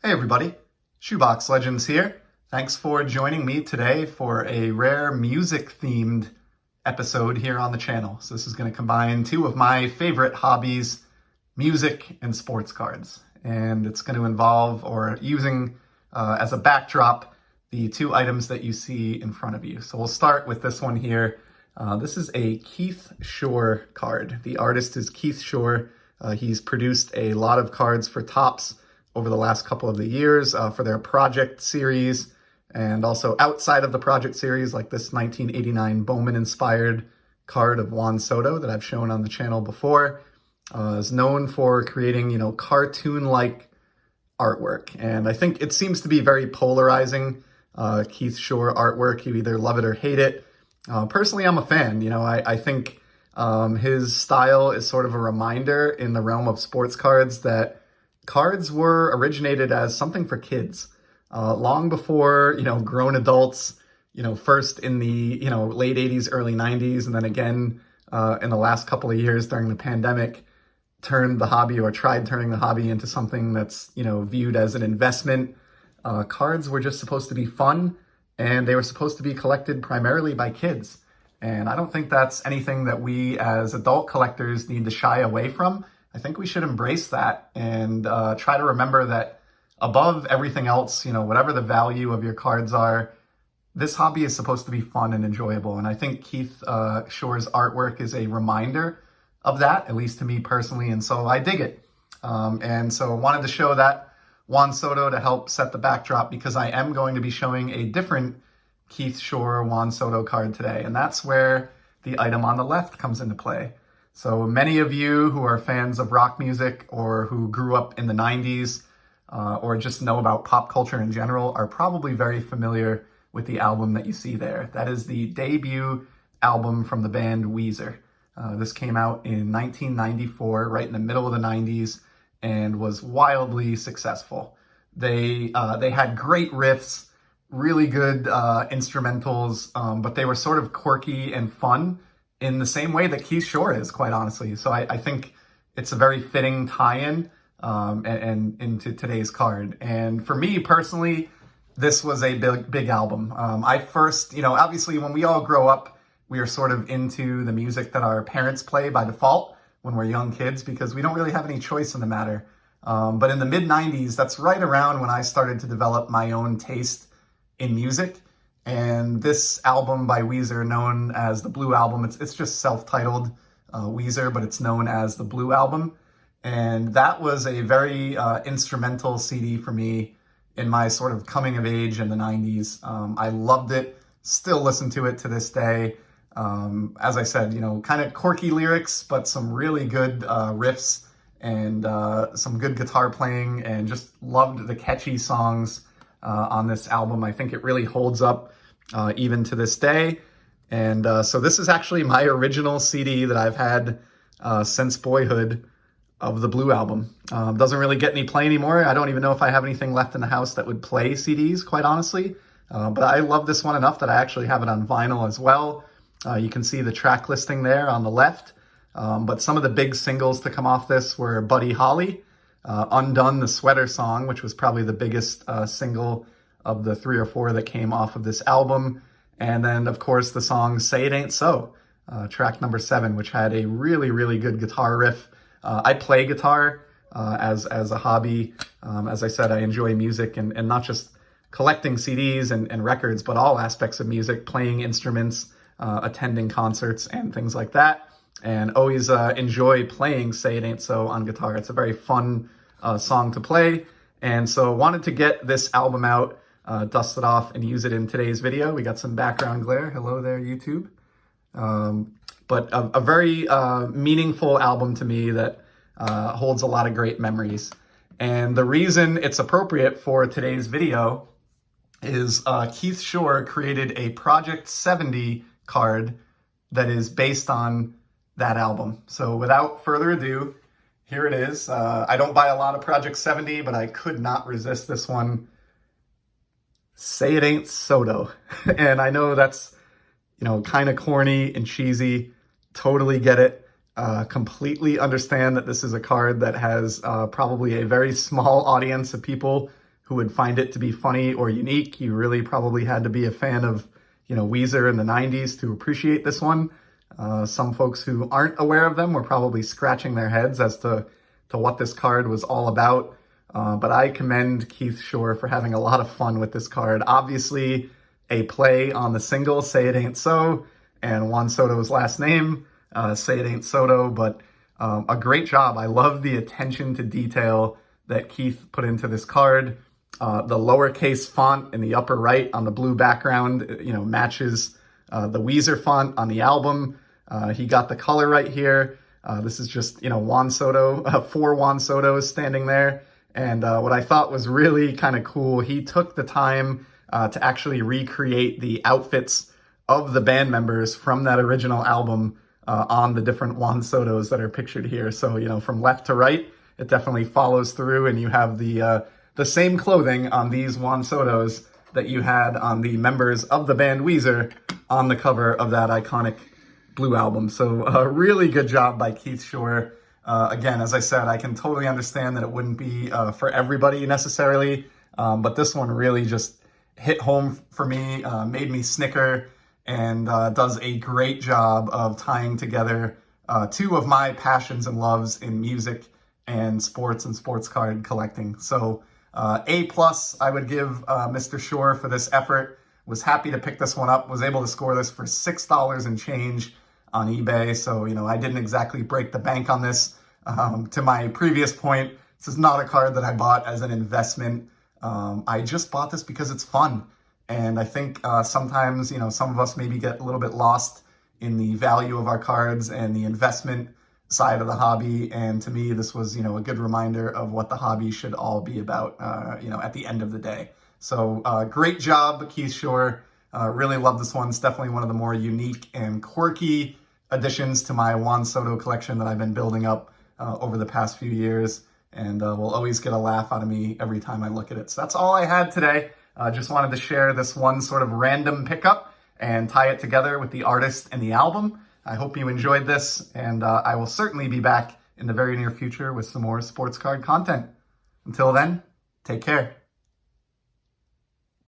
Hey everybody, Shoebox Legends here. Thanks for joining me today for a rare music-themed episode here on the channel. So this is going to combine two of my favorite hobbies, music and sports cards. And it's going to involve, or using as a backdrop, the two items that you see in front of you. So we'll start with this one here. This is a Keith Shore card. The artist is Keith Shore. He's produced a lot of cards for Topps over the last couple of the years for their Project series, and also outside of the Project series, like this 1989 Bowman-inspired card of Juan Soto that I've shown on the channel before. Is known for creating, cartoon-like artwork, and I think it seems to be very polarizing. Keith Shore artwork, you either love it or hate it. Personally, I'm a fan. I think his style is sort of a reminder in the realm of sports cards that cards were originated as something for kids long before, grown adults, first in the, late 80s, early 90s, and then again in the last couple of years during the pandemic, turned the hobby or tried turning the hobby into something that's, viewed as an investment. Cards were just supposed to be fun, and they were supposed to be collected primarily by kids. And I don't think that's anything that we as adult collectors need to shy away from. I think we should embrace that and try to remember that above everything else, whatever the value of your cards are, this hobby is supposed to be fun and enjoyable. And I think Keith Shore's artwork is a reminder of that, at least to me personally. And so I dig it. And so I wanted to show that Juan Soto to help set the backdrop, because I am going to be showing a different Keith Shore Juan Soto card today. And that's where the item on the left comes into play. So many of you who are fans of rock music or who grew up in the 90s or just know about pop culture in general are probably very familiar with the album that you see there. That is the debut album from the band Weezer. This came out in 1994, right in the middle of the 90s, and was wildly successful. They had great riffs, really good instrumentals, but they were sort of quirky and fun in the same way that Keith Shore is, quite honestly. So I think it's a very fitting tie-in and into today's card. And for me personally, this was a big album. I first, obviously when we all grow up, we are sort of into the music that our parents play by default when we're young kids, because we don't really have any choice in the matter. But in the mid-90s, that's right around when I started to develop my own taste in music. And this album by Weezer, known as the Blue Album, it's just self-titled Weezer, but it's known as the Blue Album. And that was a very instrumental CD for me in my sort of coming of age in the 90s. I loved it, still listen to it to this day. As I said, kind of quirky lyrics, but some really good riffs and some good guitar playing, and just loved the catchy songs on this album. I think it really holds up even to this day. And so this is actually my original CD that I've had since boyhood of the Blue Album. Doesn't really get any play anymore. I don't even know if I have anything left in the house that would play CDs, quite honestly. But I love this one enough that I actually have it on vinyl as well. You can see the track listing there on the left. But some of the big singles to come off this were Buddy Holly, Undone, the Sweater Song, which was probably the biggest single of the 3 or 4 that came off of this album. And then, of course, the song Say It Ain't So, track number 7, which had a really, really good guitar riff. I play guitar as a hobby. As I said, I enjoy music and not just collecting CDs and records, but all aspects of music, playing instruments, attending concerts and things like that. And always enjoy playing Say It Ain't So on guitar. It's a very fun song to play. And so wanted to get this album out, dust it off, and use it in today's video. We got some background glare. Hello there, YouTube. But a very meaningful album to me that holds a lot of great memories. And the reason it's appropriate for today's video is Keith Shore created a Project 70 card that is based on that album. So without further ado, here it is. I don't buy a lot of Project 70, but I could not resist this one. Say It Ain't Soto. And I know that's, kind of corny and cheesy. Totally get it. Completely understand that this is a card that has probably a very small audience of people who would find it to be funny or unique. You really probably had to be a fan of, Weezer in the 90s to appreciate this one. Some folks who aren't aware of them were probably scratching their heads as to what this card was all about. But I commend Keith Shore for having a lot of fun with this card. Obviously, a play on the single, Say It Ain't So, and Juan Soto's last name, Say It Ain't Soto, but a great job. I love the attention to detail that Keith put into this card. The lowercase font in the upper right on the blue background, matches the Weezer font on the album. He got the color right here. This is just, Juan Soto, 4 Juan Sotos standing there. And what I thought was really kind of cool, he took the time to actually recreate the outfits of the band members from that original album on the different Juan Sotos that are pictured here. So, from left to right, it definitely follows through, and you have the same clothing on these Juan Sotos that you had on the members of the band Weezer on the cover of that iconic Blue album. So a really good job by Keith Shore. Again, as I said, I can totally understand that it wouldn't be for everybody necessarily, but this one really just hit home for me, made me snicker, and does a great job of tying together 2 of my passions and loves in music and sports card collecting. So A+, I would give Mr. Shore for this effort. Was happy to pick this one up, was able to score this for $6 and change on eBay. So, I didn't exactly break the bank on this. To my previous point, this is not a card that I bought as an investment. I just bought this because it's fun. And I think sometimes, some of us maybe get a little bit lost in the value of our cards and the investment side of the hobby. And to me, this was, a good reminder of what the hobby should all be about, at the end of the day. So great job, Keith Shore. Really love this one. It's definitely one of the more unique and quirky additions to my Juan Soto collection that I've been building up over the past few years, and will always get a laugh out of me every time I look at it. So that's all I had today. Just wanted to share this one sort of random pickup and tie it together with the artist and the album. I hope you enjoyed this, and I will certainly be back in the very near future with some more sports card content. Until then, take care.